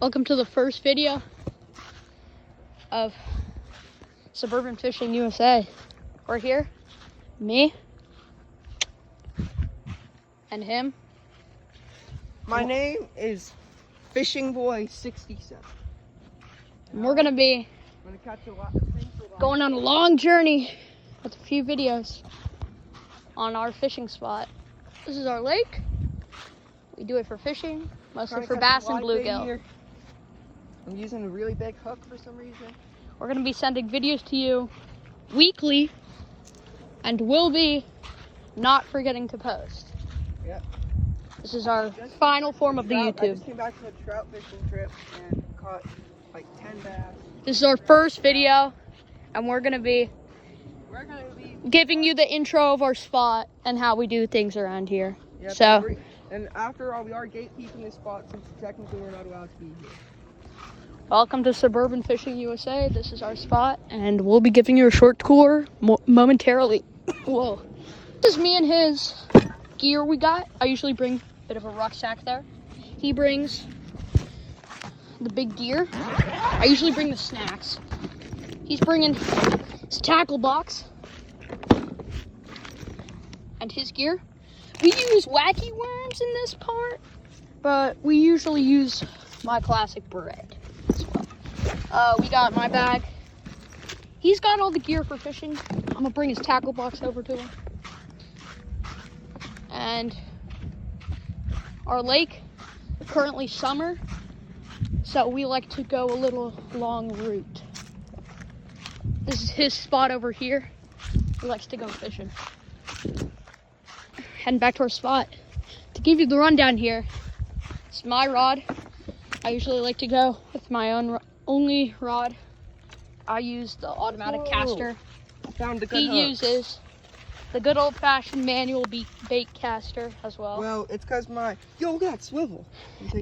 Welcome to the first video of Suburban Fishing USA. We're here, me, and him. My name is Fishing Boy 67. And we're gonna be catch a lot of things going on a long journey with a few videos on our fishing spot. This is our lake. We do it for fishing, mostly for bass and bluegill. I'm using a really big hook for some reason. We're going to be sending videos to you weekly, and we'll be not forgetting to post. Yep. This is our final form of the YouTube. I just came back from a trout fishing trip and caught like 10 bass. This is our first video, and we're going to be giving you the intro of our spot and how we do things around here. Yep, and after all, we are gatekeeping this spot since technically we're not allowed to be here. Welcome to Suburban Fishing USA. This is our spot, and we'll be giving you a short tour momentarily. Whoa. This is me and his gear we got. I usually bring a bit of a rucksack there. He brings the big gear. I usually bring the snacks. He's bringing his tackle box and his gear. We use wacky worms in this part, but we usually use my classic bread. We got my bag. He's got all the gear for fishing. I'm gonna bring his tackle box over to him. And our lake, currently summer, so we like to go a little long route. This is his spot over here. He likes to go fishing. Heading back to our spot. To give you the rundown here, it's my rod. I usually like to go with my only rod. I use the automatic caster. Found the good He hooks. uses the good old-fashioned manual bait caster as well. Well, it's because yo, look at that swivel.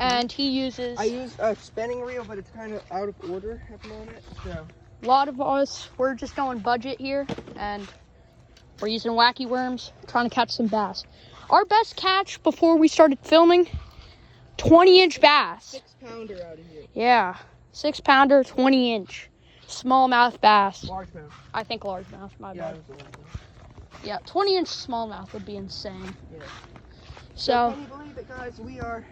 And he uses... I use a spinning reel, but it's kind of out of order at the moment, so. A lot of us, we're just going budget here, and we're using wacky worms, trying to catch some bass. Our best catch before we started filming, 20-inch bass. 6-pounder out of here. Yeah, 6-pounder, 20-inch. Smallmouth bass. Largemouth. I think largemouth, my Yeah, bad. it was a largemouth. Yeah, 20-inch smallmouth would be insane. Yeah. So can you believe it, guys? We are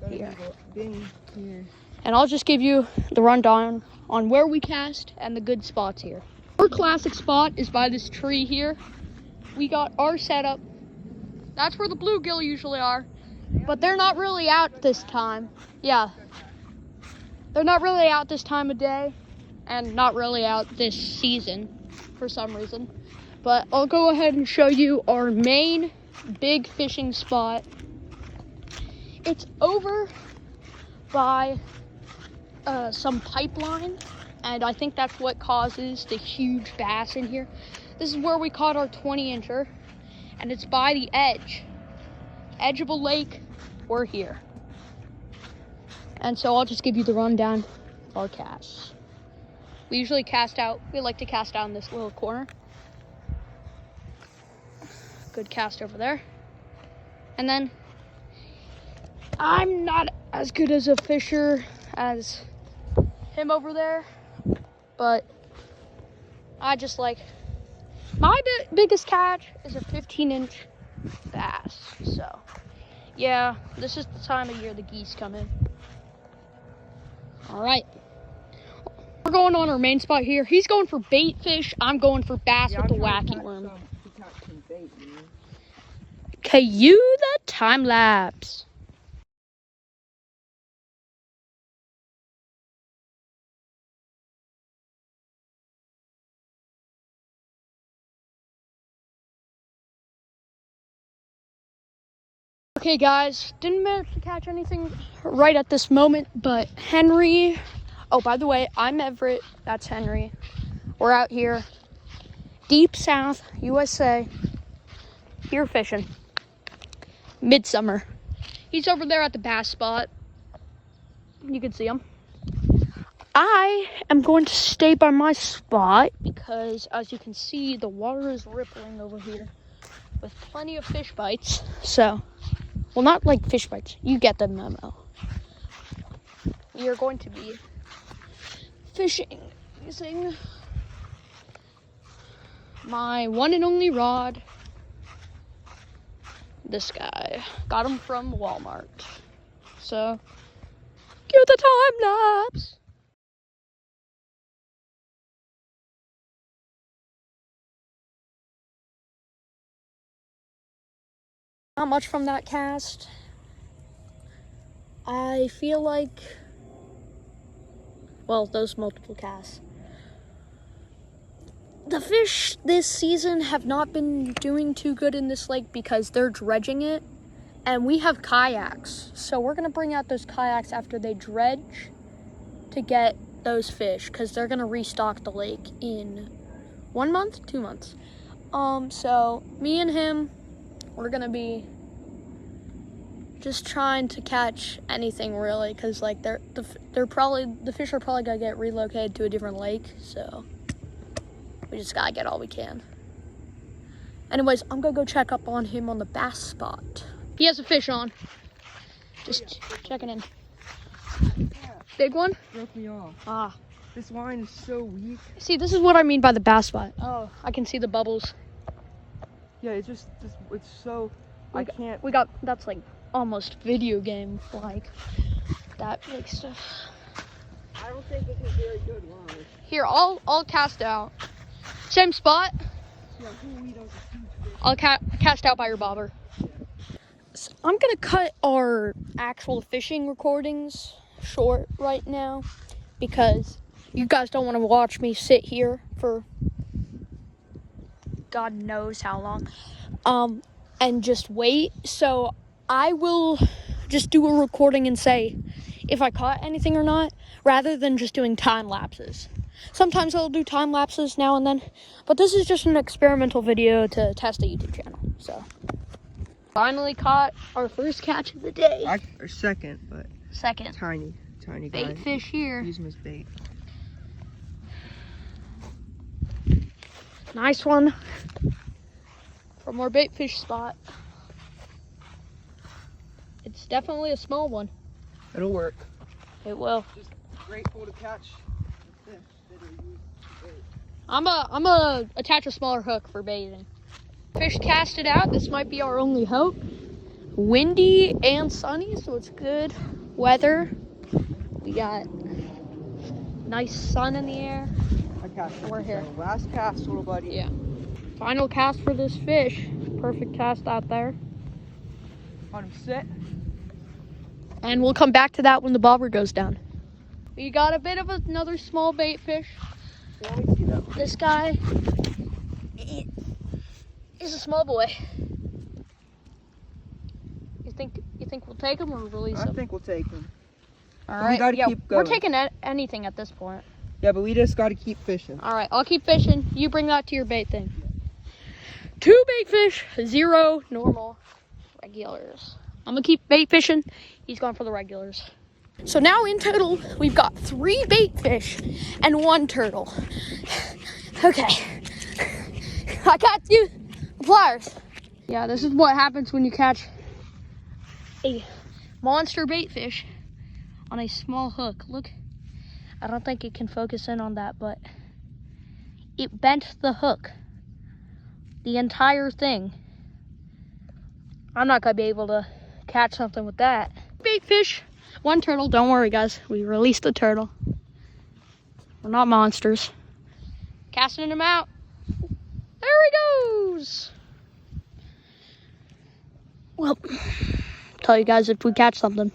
gonna be here. And I'll just give you the rundown on where we cast and the good spots here. Our classic spot is by this tree here. We got our setup. That's where the bluegill usually are, but they're not really out this time. Yeah, they're not really out this time of day, and not really out this season for some reason. But I'll go ahead and show you our main big fishing spot. It's over by some pipeline, and I think that's what causes the huge bass in here. This is where we caught our 20-incher, and it's by the edge of a lake. We're here, and so I'll just give you the rundown of our casts. We usually cast out. We like to cast out in this little corner. Good cast over there, and then I'm not as good as a fisher as him over there, but I just like, my biggest catch is a 15-inch bass. So yeah, this is the time of year the geese come in. All right, we're going on our main spot here. He's going for bait fish. I'm going for bass with the wacky worm. Cue the time lapse. Okay guys, didn't manage to catch anything right at this moment, but Henry, oh by the way, I'm Everett, that's Henry. We're out here, deep south, USA, here fishing, midsummer. He's over there at the bass spot, you can see him. I am going to stay by my spot because as you can see, the water is rippling over here with plenty of fish bites, so. Well, not like fish bites. You get the memo. we are going to be fishing using my one and only rod. This guy. Got him from Walmart. So, cue the time lapse. Not much from that cast. I feel like, well, those multiple casts. The fish this season have not been doing too good in this lake because they're dredging it. And we have kayaks. So we're going to bring out those kayaks after they dredge to get those fish because they're going to restock the lake in 1 month, 2 months. So me and him, we're going to be just trying to catch anything really because like the fish are probably going to get relocated to a different lake. So we just got to get all we can. Anyways, I'm going to go check up on him on the bass spot. He has a fish on. Just checking in. Big one? Broke me off. Ah. This line is so weak. See, this is what I mean by the bass spot. Oh, I can see the bubbles. Yeah, it's just it's so, I can't. That's like almost video game like that big stuff. I don't think this is very good line. Here, I'll cast out. Same spot. Yeah, I'll cast out by your bobber. So I'm gonna cut our actual fishing recordings short right now because you guys don't want to watch me sit here for God knows how long, and just wait. So I will just do a recording and say if I caught anything or not, rather than just doing time lapses. Sometimes I'll do time lapses now and then, but this is just an experimental video to test the YouTube channel. So finally caught our first catch of the day. Or second, but second. Tiny guy. Bait fish here. Use him as bait. Nice one from our bait fish spot. It's definitely a small one. It'll work. It will. Just grateful to catch fish that are used for bait. I'm gonna attach a smaller hook for baiting. Fish casted out. This might be our only hope. Windy and sunny, so it's good weather. We got nice sun in the air. I cast. We're here. Last cast, little buddy. Yeah. Final cast for this fish. Perfect cast out there. On him sit. And we'll come back to that when the bobber goes down. We got a bit of another small bait fish. Let me see that one. This guy is a small boy. You think we'll take him or release him? I think we'll take him. All right. We gotta keep going. We're taking anything at this point. Yeah, but we just gotta keep fishing. All right, I'll keep fishing. You bring that to your bait thing. 2 bait fish, 0 normal regulars. I'm gonna keep bait fishing. He's going for the regulars. So now in total, we've got 3 bait fish and 1 turtle. Okay, I got you the pliers. Yeah, this is what happens when you catch a monster bait fish on a small hook. Look, I don't think it can focus in on that, but it bent the hook. The entire thing. I'm not gonna be able to catch something with that. Bait fish, 1 turtle. Don't worry, guys. We released the turtle. We're not monsters. Casting him out. There he goes. Well, I'll tell you guys if we catch something.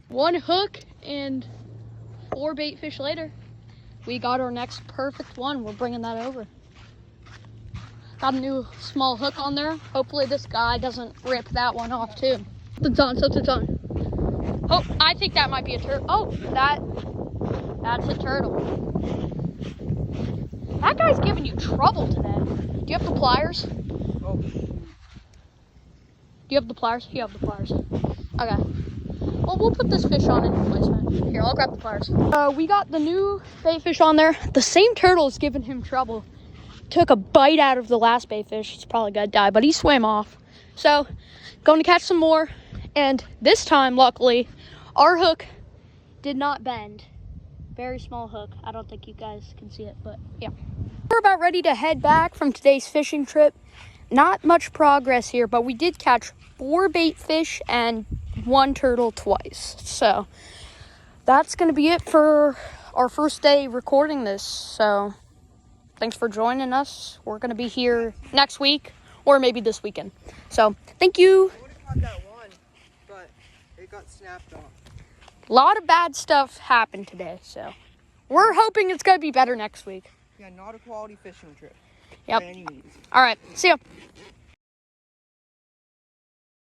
1 hook and 4 bait fish later, we got our next perfect one. We're bringing that over. Got a new small hook on there. Hopefully this guy doesn't rip that one off too. It's on, so it's on. Oh, I think that might be a turtle. Oh, that's a turtle. That guy's giving you trouble today. Do you have the pliers? Oh. Do you have the pliers? You have the pliers. Okay. Well, we'll put this fish on in replacement. Here, I'll grab the pliers. We got the new bait fish on there. The same turtle is giving him trouble. Took a bite out of the last bait fish. He's probably gonna die, but he swam off. So, going to catch some more. And this time, luckily, our hook did not bend. Very small hook. I don't think you guys can see it, but yeah. We're about ready to head back from today's fishing trip. Not much progress here, but we did catch 4 bait fish and 1 turtle twice. So that's going to be it for our first day recording this. So thanks for joining us. We're going to be here next week or maybe this weekend. So thank you. I would have caught that one, but it got snapped off. A lot of bad stuff happened today, so we're hoping it's going to be better next week. Yeah, not a quality fishing trip. Yep. By any means. All right. See ya.